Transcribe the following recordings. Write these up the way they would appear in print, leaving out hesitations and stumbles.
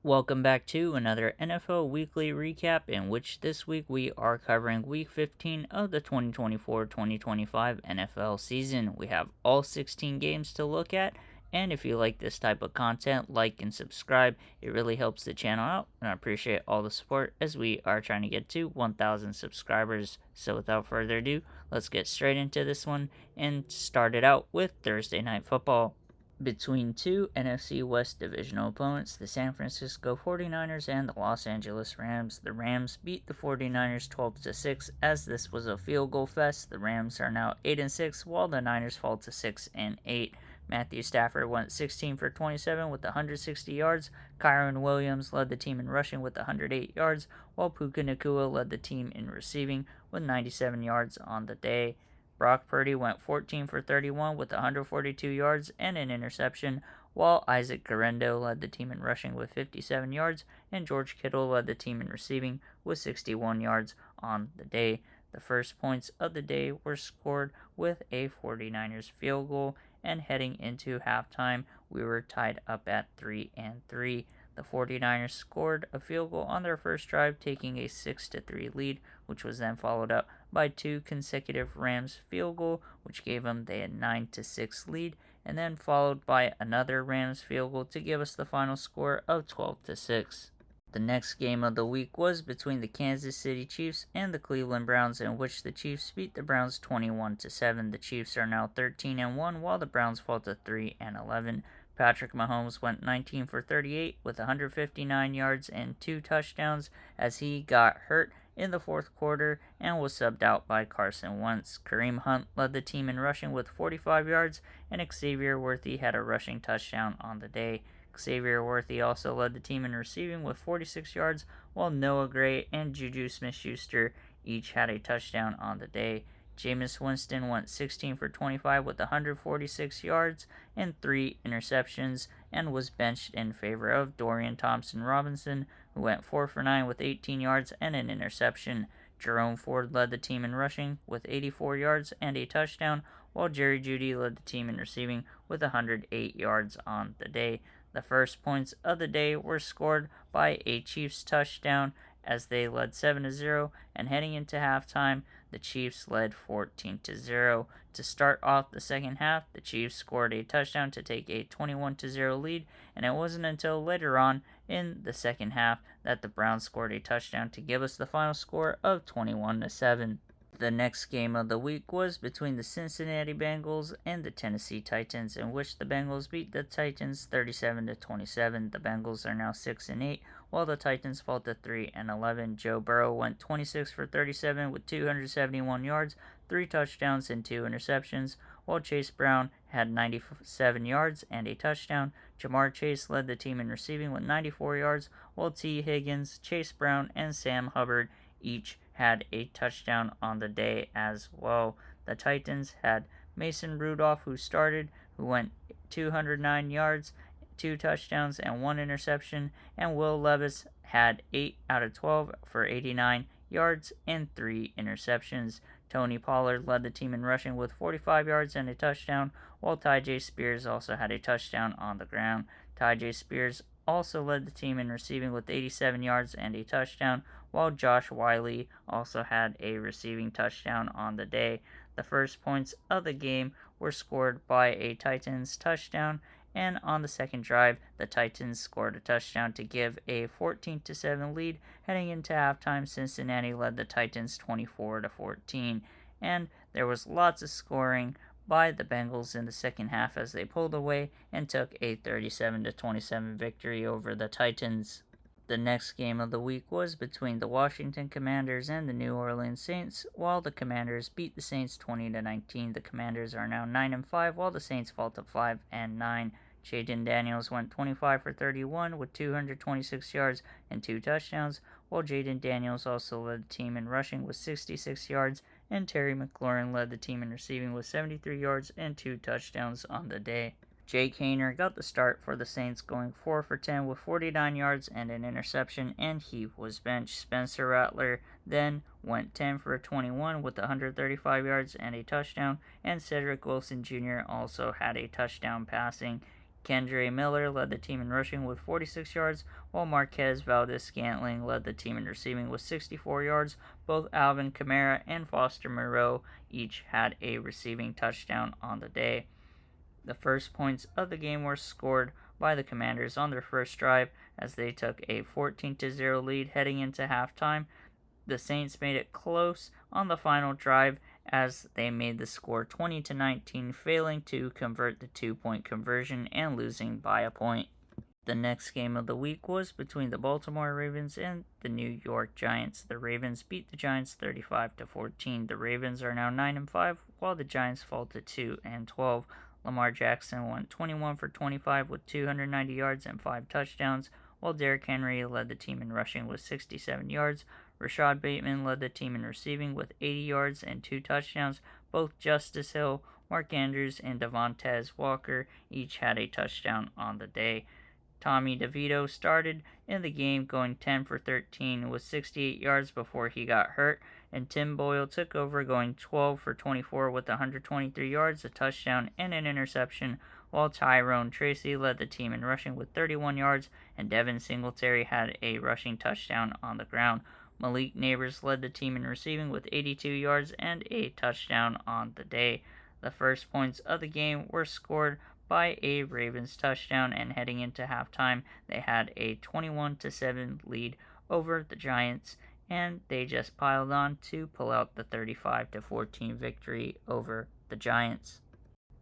Welcome back to another NFL Weekly Recap, in which this week we are covering Week 15 of the 2024-2025 NFL season. We have all 16 games to look at, and if you like this type of content, like and subscribe. It really helps the channel out, and I appreciate all the support as we are trying to get to 1,000 subscribers. So without further ado, let's get straight into this one and start it out with Thursday Night Football. Between two NFC West divisional opponents, the San Francisco 49ers and the Los Angeles Rams. The Rams beat the 49ers 12-6 as this was a field goal fest. The Rams are now 8-6 while the Niners fall to 6-8. Matthew Stafford went 16 for 27 with 160 yards. Kyron Williams led the team in rushing with 108 yards, while Puka Nacua led the team in receiving with 97 yards on the day. Brock Purdy went 14 for 31 with 142 yards and an interception, while Isaac Guerrero led the team in rushing with 57 yards, and George Kittle led the team in receiving with 61 yards on the day. The first points of the day were scored with a 49ers field goal, and heading into halftime, we were tied up at 3-3. The 49ers scored a field goal on their first drive, taking a 6-3 lead, which was then followed up by two consecutive Rams field goal, which gave them a 9-6 lead, and then followed by another Rams field goal to give us the final score of 12-6. The next game of the week was between the Kansas City Chiefs and the Cleveland Browns, in which the Chiefs beat the Browns 21-7. The Chiefs are now 13-1, while the Browns fall to 3-11. Patrick Mahomes went 19 for 38 with 159 yards and 2 touchdowns as he got hurt in the fourth quarter and was subbed out by Carson Wentz. Kareem Hunt led the team in rushing with 45 yards, and Xavier Worthy had a rushing touchdown on the day. Xavier Worthy also led the team in receiving with 46 yards, while Noah Gray and Juju Smith-Schuster each had a touchdown on the day. Jameis Winston went 16 for 25 with 146 yards and 3 interceptions and was benched in favor of Dorian Thompson-Robinson, who went 4 for 9 with 18 yards and an interception. Jerome Ford led the team in rushing with 84 yards and a touchdown, while Jerry Jeudy led the team in receiving with 108 yards on the day. The first points of the day were scored by a Chiefs touchdown as they led 7-0, and heading into halftime, the Chiefs led 14-0. To start off the second half, the Chiefs scored a touchdown to take a 21-0 lead, and it wasn't until later on in the second half that the Browns scored a touchdown to give us the final score of 21-7. The next game of the week was between the Cincinnati Bengals and the Tennessee Titans, in which the Bengals beat the Titans 37-27. The Bengals are now 6-8, while the Titans fall to 3-11. Joe Burrow went 26 for 37 with 271 yards, 3 touchdowns, and 2 interceptions, while Chase Brown had 97 yards and a touchdown. Jamar Chase led the team in receiving with 94 yards, while T. Higgins, Chase Brown, and Sam Hubbard each had a touchdown on the day as well. The Titans had Mason Rudolph, who went 209 yards, 2 touchdowns, and 1 interception, and Will Levis had 8 out of 12 for 89 yards and 3 interceptions. Tony Pollard led the team in rushing with 45 yards and a touchdown, while Tyjae Spears also had a touchdown on the ground. Tyjae Spears also led the team in receiving with 87 yards and a touchdown, while Josh Wiley also had a receiving touchdown on the day. The first points of the game were scored by a Titans touchdown, and on the second drive, the Titans scored a touchdown to give a 14-7 lead. Heading into halftime, Cincinnati led the Titans 24-14, and there was lots of scoring by the Bengals in the second half as they pulled away and took a 37-27 victory over the Titans. The next game of the week was between the Washington Commanders and the New Orleans Saints. While the Commanders beat the Saints 20-19, the Commanders are now 9-5, while the Saints fall to 5-9. Jaden Daniels went 25 for 31 with 226 yards and 2 touchdowns, while Jaden Daniels also led the team in rushing with 66 yards, and Terry McLaurin led the team in receiving with 73 yards and 2 touchdowns on the day. Jake Haener got the start for the Saints, going 4 for 10 with 49 yards and an interception, and he was benched. Spencer Rattler then went 10 for 21 with 135 yards and a touchdown, and Cedric Wilson Jr. also had a touchdown passing. Kendre Miller led the team in rushing with 46 yards, while Marquez Valdez-Scantling led the team in receiving with 64 yards. Both Alvin Kamara and Foster Moreau each had a receiving touchdown on the day. The first points of the game were scored by the Commanders on their first drive as they took a 14-0 lead heading into halftime. The Saints made it close on the final drive as they made the score 20-19, failing to convert the 2-point conversion and losing by a point. The next game of the week was between the Baltimore Ravens and the New York Giants. The Ravens beat the Giants 35-14. The Ravens are now 9-5, while the Giants fall to 2-12. Lamar Jackson went 21 for 25 with 290 yards and 5 touchdowns, while Derrick Henry led the team in rushing with 67 yards. Rashad Bateman led the team in receiving with 80 yards and 2 touchdowns. Both Justice Hill, Mark Andrews, and Devontae Walker each had a touchdown on the day. Tommy DeVito started in the game going 10 for 13 with 68 yards before he got hurt, and Tim Boyle took over going 12 for 24 with 123 yards, a touchdown, and an interception, while Tyrone Tracy led the team in rushing with 31 yards, and Devin Singletary had a rushing touchdown on the ground. Malik Neighbors led the team in receiving with 82 yards and a touchdown on the day. The first points of the game were scored by a Ravens touchdown, and heading into halftime, they had a 21-7 lead over the Giants, and they just piled on to pull out the 35-14 victory over the Giants.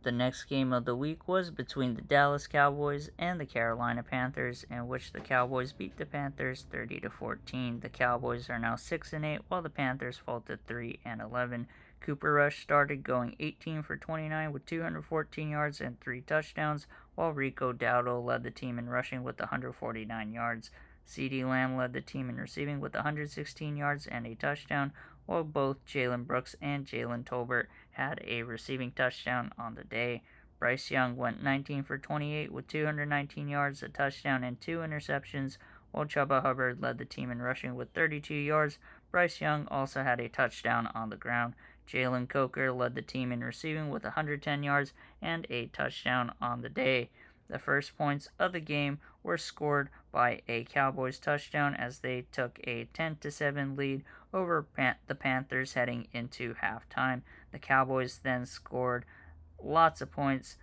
The next game of the week was between the Dallas Cowboys and the Carolina Panthers, in which the Cowboys beat the Panthers 30-14. The Cowboys are now 6-8, while the Panthers fall to 3-11. Cooper Rush started going 18 for 29 with 214 yards and 3 touchdowns, while Rico Dowdle led the team in rushing with 149 yards. CeeDee Lamb led the team in receiving with 116 yards and a touchdown, while both Jalen Brooks and Jalen Tolbert had a receiving touchdown on the day. Bryce Young went 19 for 28 with 219 yards, a touchdown, and 2 interceptions, while Chuba Hubbard led the team in rushing with 32 yards. Bryce Young also had a touchdown on the ground. Jalen Coker led the team in receiving with 110 yards and a touchdown on the day. The first points of the game were scored by a Cowboys touchdown as they took a 10-7 lead over the Panthers heading into halftime. The Cowboys then scored lots of points.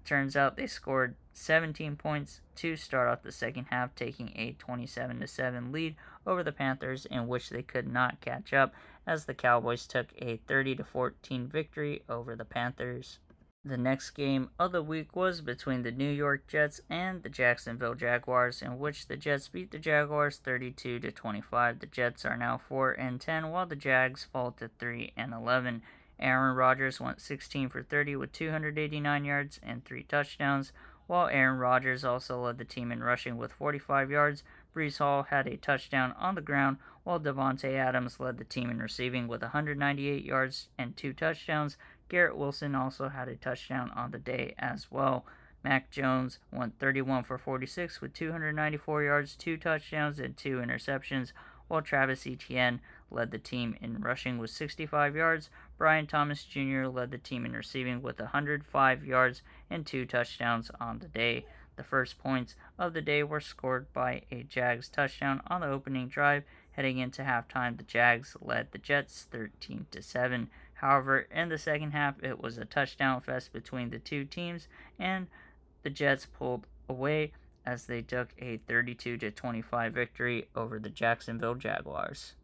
Turns out they scored 17 points to start off the second half, taking a 27-7 lead over the Panthers, in which they could not catch up as the Cowboys took a 30-14 victory over the Panthers. The next game of the week was between the New York Jets and the Jacksonville Jaguars, in which the Jets beat the Jaguars 32-25. The Jets are now 4-10, while the Jags fall to 3-11. Aaron Rodgers went 16 for 30 with 289 yards and 3 touchdowns, while Aaron Rodgers also led the team in rushing with 45 yards. Breece Hall had a touchdown on the ground, while Davante Adams led the team in receiving with 198 yards and 2 touchdowns. Garrett Wilson also had a touchdown on the day as well. Mac Jones went 31 for 46 with 294 yards, 2 touchdowns, and 2 interceptions, while Travis Etienne led the team in rushing with 65 yards. Brian Thomas Jr. led the team in receiving with 105 yards and 2 touchdowns on the day. The first points of the day were scored by a Jags touchdown on the opening drive. Heading into halftime, the Jags led the Jets 13-7. However, in the second half, it was a touchdown fest between the two teams, and the Jets pulled away as they took a 32-25 victory over the Jacksonville Jaguars.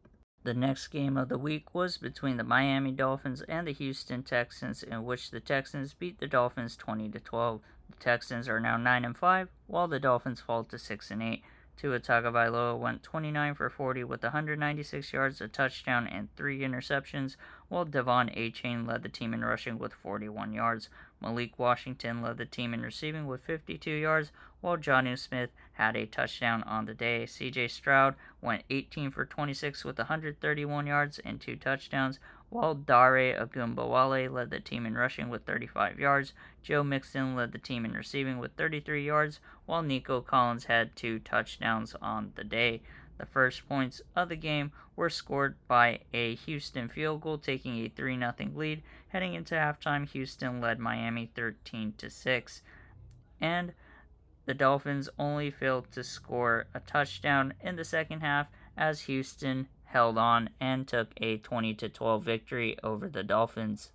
The next game of the week was between the Miami Dolphins and the Houston Texans, in which the Texans beat the Dolphins 20-12. The Texans are now 9-5, while the Dolphins fall to 6-8. Tua Tagovailoa went 29 for 40 with 196 yards, a touchdown, and 3 interceptions, while Devon Achane led the team in rushing with 41 yards. Malik Washington led the team in receiving with 52 yards, while Jonnu Smith had a touchdown on the day. C.J. Stroud went 18 for 26 with 131 yards and 2 touchdowns, while Dare Ogunbowale led the team in rushing with 35 yards. Joe Mixon led the team in receiving with 33 yards, while Nico Collins had 2 touchdowns on the day. The first points of the game were scored by a Houston field goal, taking a 3-0 lead. Heading into halftime, Houston led Miami 13-6. and the Dolphins only failed to score a touchdown in the second half as Houston held on and took a 20-12 victory over the Dolphins.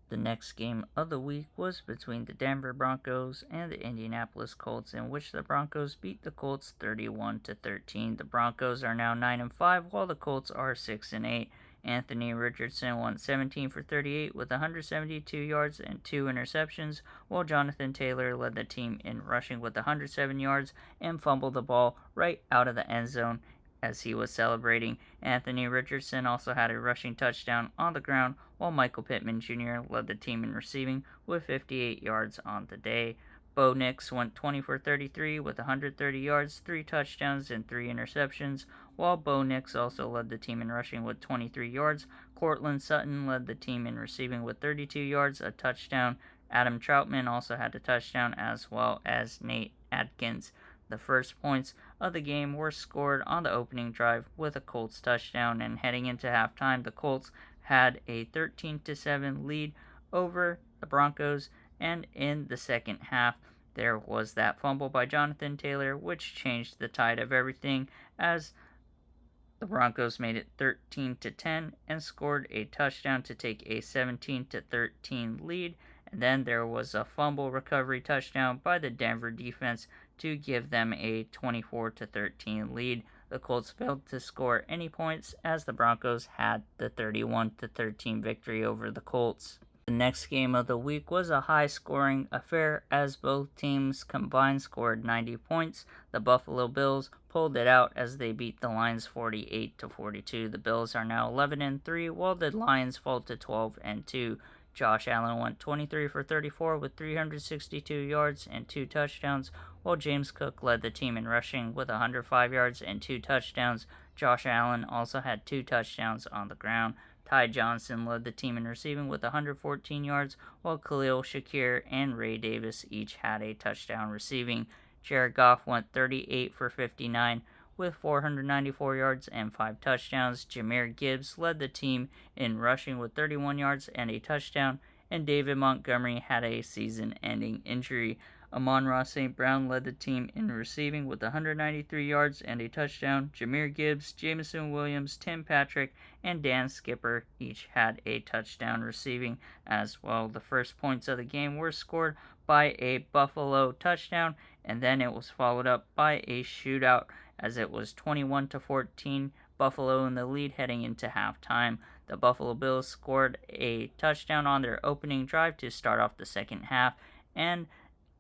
The next game of the week was between the Denver Broncos and the Indianapolis Colts, in which the Broncos beat the Colts 31-13. The Broncos are now 9-5, while the Colts are 6-8. Anthony Richardson went 17 for 38 with 172 yards and 2 interceptions, while Jonathan Taylor led the team in rushing with 107 yards and fumbled the ball right out of the end zone as he was celebrating. Anthony Richardson also had a rushing touchdown on the ground, while Michael Pittman Jr. led the team in receiving with 58 yards on the day. Bo Nix went 20 for 33 with 130 yards, 3 touchdowns, and 3 interceptions, while Bo Nix also led the team in rushing with 23 yards. Courtland Sutton led the team in receiving with 32 yards, a touchdown. Adam Troutman also had a touchdown, as well as Nate Adkins. The first points of the game were scored on the opening drive with a Colts touchdown, and heading into halftime, the Colts had a 13-7 lead over the Broncos, and in the second half, there was that fumble by Jonathan Taylor, which changed the tide of everything as the Broncos made it 13-10 and scored a touchdown to take a 17-13 lead. And then there was a fumble recovery touchdown by the Denver defense to give them a 24-13 lead. The Colts failed to score any points as the Broncos had the 31-13 victory over the Colts. The next game of the week was a high-scoring affair as both teams combined scored 90 points. The Buffalo Bills pulled it out as they beat the Lions 48-42. The Bills are now 11-3, while the Lions fall to 12-2. Josh Allen went 23 for 34 with 362 yards and 2 touchdowns, while James Cook led the team in rushing with 105 yards and 2 touchdowns. Josh Allen also had 2 touchdowns on the ground. Ty Johnson led the team in receiving with 114 yards, while Khalil Shakir and Ray Davis each had a touchdown receiving. Jared Goff went 38 for 59 with 494 yards and 5 touchdowns. Jahmyr Gibbs led the team in rushing with 31 yards and a touchdown, and David Montgomery had a season-ending injury. Amon-Ra St. Brown led the team in receiving with 193 yards and a touchdown. Jahmyr Gibbs, Jameson Williams, Tim Patrick, and Dan Skipper each had a touchdown receiving as well. The first points of the game were scored by a Buffalo touchdown, and then it was followed up by a shootout as it was 21-14, Buffalo in the lead heading into halftime. The Buffalo Bills scored a touchdown on their opening drive to start off the second half, and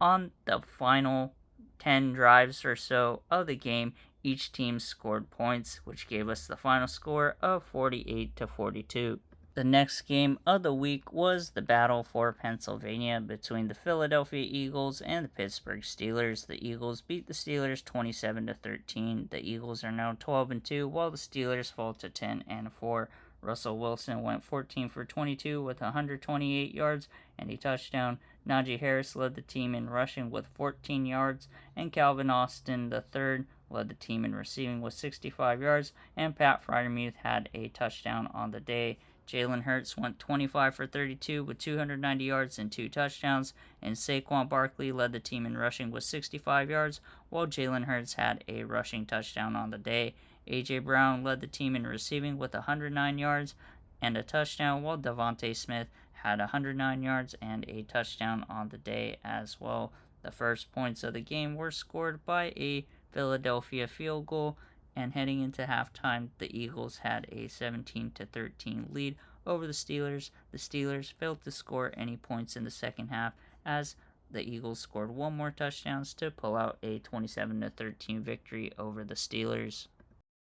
on the final 10 drives or so of the game, each team scored points, which gave us the final score of 48-42. The next game of the week was the battle for Pennsylvania between the Philadelphia Eagles and the Pittsburgh Steelers. The Eagles beat the Steelers 27-13. The Eagles are now 12-2, while the Steelers fall to 10-4. Russell Wilson went 14 for 22 with 128 yards and a touchdown. Najee Harris led the team in rushing with 14 yards, and Calvin Austin III led the team in receiving with 65 yards, and Pat Freiermuth had a touchdown on the day. Jalen Hurts went 25 for 32 with 290 yards and 2 touchdowns, and Saquon Barkley led the team in rushing with 65 yards, while Jalen Hurts had a rushing touchdown on the day. A.J. Brown led the team in receiving with 109 yards and a touchdown, while Devontae Smith had 109 yards and a touchdown on the day as well. The first points of the game were scored by a Philadelphia field goal, and heading into halftime, the Eagles had a 17-13 lead over the Steelers. The Steelers failed to score any points in the second half as the Eagles scored one more touchdown to pull out a 27-13 victory over the Steelers.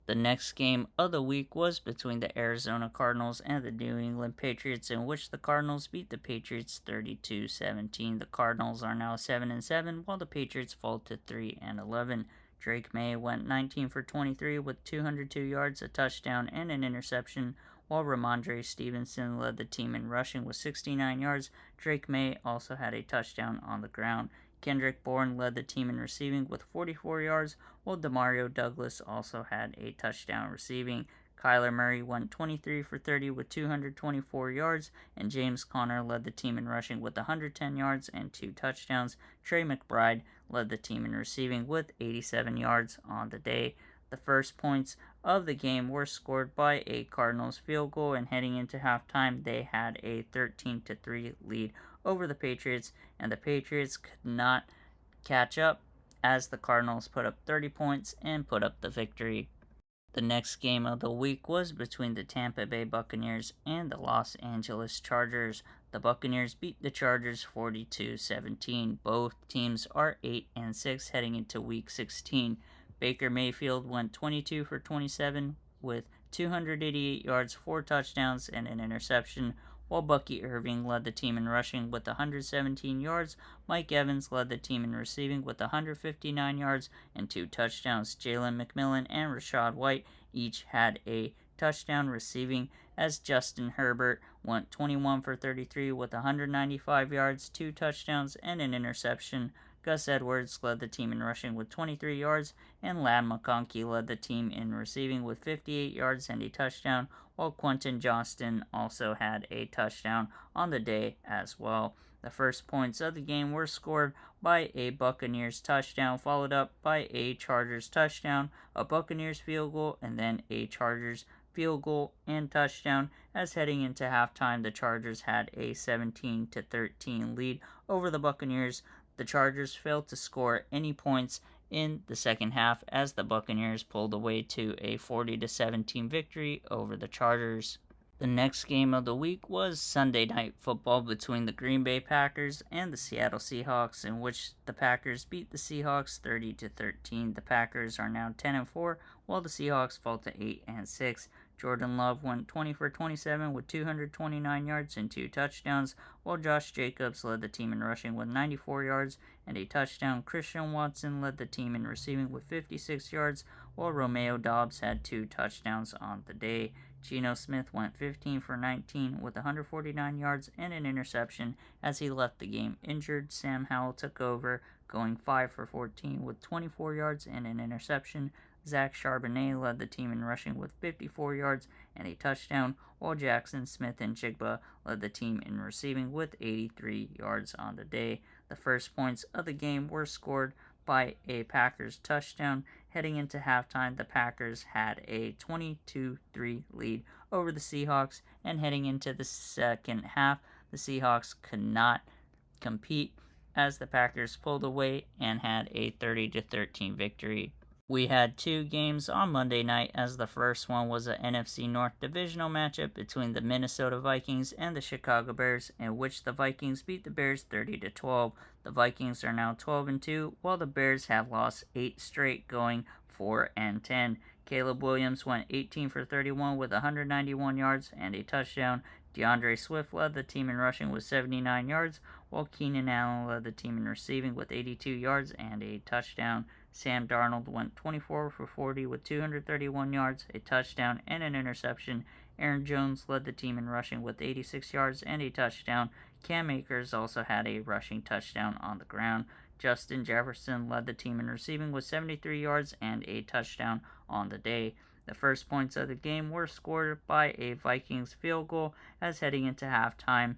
The next game of the week was between the Arizona Cardinals and the New England Patriots, in which the Cardinals beat the Patriots 32-17. The Cardinals are now 7-7, while the Patriots fall to 3-11. Drake May went 19 for 23 with 202 yards, a touchdown, and an interception, while Ramondre Stevenson led the team in rushing with 69 yards. Drake May also had a touchdown on the ground. Kendrick Bourne led the team in receiving with 44 yards, while Demario Douglas also had a touchdown receiving. Kyler Murray went 23 for 30 with 224 yards, and James Conner led the team in rushing with 110 yards and 2 touchdowns. Trey McBride led the team in receiving with 87 yards on the day. The first points of the game were scored by a Cardinals field goal, and heading into halftime, they had a 13-3 lead over the Patriots, and the Patriots could not catch up as the Cardinals put up 30 points and put up the victory. The next game of the week was between the Tampa Bay Buccaneers and the Los Angeles Chargers. The Buccaneers beat the Chargers 42-17. Both teams are 8-6 heading into week 16. Baker Mayfield went 22 for 27 with 288 yards, 4 touchdowns, and an interception, while Bucky Irving led the team in rushing with 117 yards. Mike Evans led the team in receiving with 159 yards and 2 touchdowns. Jalen McMillan and Rachaad White each had a touchdown receiving, as Justin Herbert went 21 for 33 with 195 yards, 2 touchdowns, and an interception. Gus Edwards led the team in rushing with 23 yards, and Ladd McConkey led the team in receiving with 58 yards and a touchdown, while Quentin Johnston also had a touchdown on the day as well. The first points of the game were scored by a Buccaneers touchdown, followed up by a Chargers touchdown, a Buccaneers field goal, and then a Chargers field goal and touchdown, as heading into halftime, the Chargers had a 17-13 lead over the Buccaneers. The Chargers failed to score any points in the second half as the Buccaneers pulled away to a 40-17 victory over the Chargers. The next game of the week was Sunday Night Football between the Green Bay Packers and the Seattle Seahawks, in which the Packers beat the Seahawks 30-13. The Packers are now 10-4, while the Seahawks fall to 8-6. Jordan Love went 20 for 27 with 229 yards and 2 touchdowns, while Josh Jacobs led the team in rushing with 94 yards and a touchdown. Christian Watson led the team in receiving with 56 yards, while Romeo Doubs had 2 touchdowns on the day. Geno Smith went 15 for 19 with 149 yards and an interception as he left the game injured. Sam Howell took over, going 5 for 14 with 24 yards and an interception. Zach Charbonnet led the team in rushing with 54 yards and a touchdown, while Jackson Smith-Njigba led the team in receiving with 83 yards on the day. The first points of the game were scored by a Packers touchdown. Heading into halftime, the Packers had a 22-3 lead over the Seahawks, and heading into the second half, the Seahawks could not compete as the Packers pulled away and had a 30-13 victory. We had 2 games on Monday night, as the first one was an NFC North divisional matchup between the Minnesota Vikings and the Chicago Bears, in which the Vikings beat the Bears 30-12. The Vikings are now 12-2, while the Bears have lost 8 straight, going 4-10. Caleb Williams went 18 for 31 with 191 yards and a touchdown. DeAndre Swift led the team in rushing with 79 yards, while Keenan Allen led the team in receiving with 82 yards and a touchdown. Sam Darnold went 24 for 40 with 231 yards, a touchdown, and an interception. Aaron Jones led the team in rushing with 86 yards and a touchdown. Cam Akers also had a rushing touchdown on the ground. Justin Jefferson led the team in receiving with 73 yards and a touchdown on the day. The first points of the game were scored by a Vikings field goal, as heading into halftime,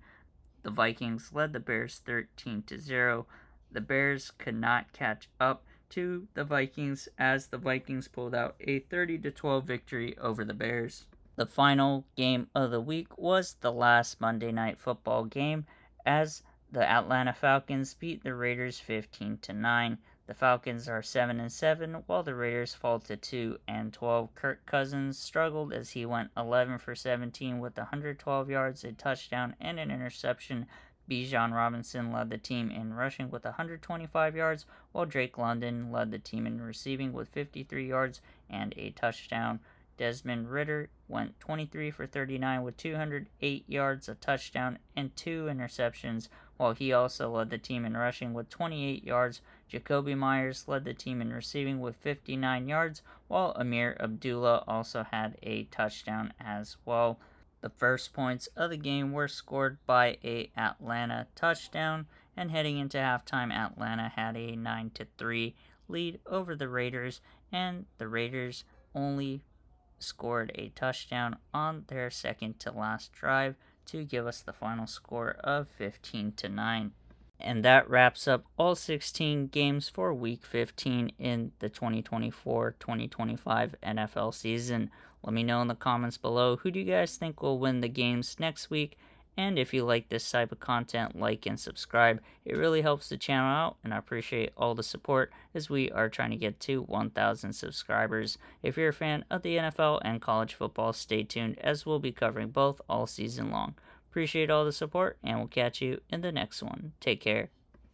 the Vikings led the Bears 13-0. The Bears could not catch up to the Vikings as the Vikings pulled out a 30-12 victory over the Bears. The final game of the week was the last Monday Night Football game, as the Atlanta Falcons beat the Raiders 15-9. The Falcons are 7-7, while the Raiders fall to 2-12. Kirk Cousins struggled as he went 11 for 17 with 112 yards, a touchdown, and an interception. Bijan Robinson led the team in rushing with 125 yards, while Drake London led the team in receiving with 53 yards and a touchdown. Desmond Ridder went 23 for 39 with 208 yards, a touchdown, and 2 interceptions, while he also led the team in rushing with 28 yards. Jacoby Myers led the team in receiving with 59 yards, while Amir Abdullah also had a touchdown as well. The first points of the game were scored by a Atlanta touchdown, and heading into halftime, Atlanta had a 9-3 lead over the Raiders, and the Raiders only scored a touchdown on their second to last drive to give us the final score of 15-9. And that wraps up all 16 games for Week 15 in the 2024-2025 NFL season. Let me know in the comments below, who do you guys think will win the games next week? And if you like this type of content, like and subscribe. It really helps the channel out, and I appreciate all the support as we are trying to get to 1,000 subscribers. If you're a fan of the NFL and college football, stay tuned as we'll be covering both all season long. Appreciate all the support, and we'll catch you in the next one. Take care.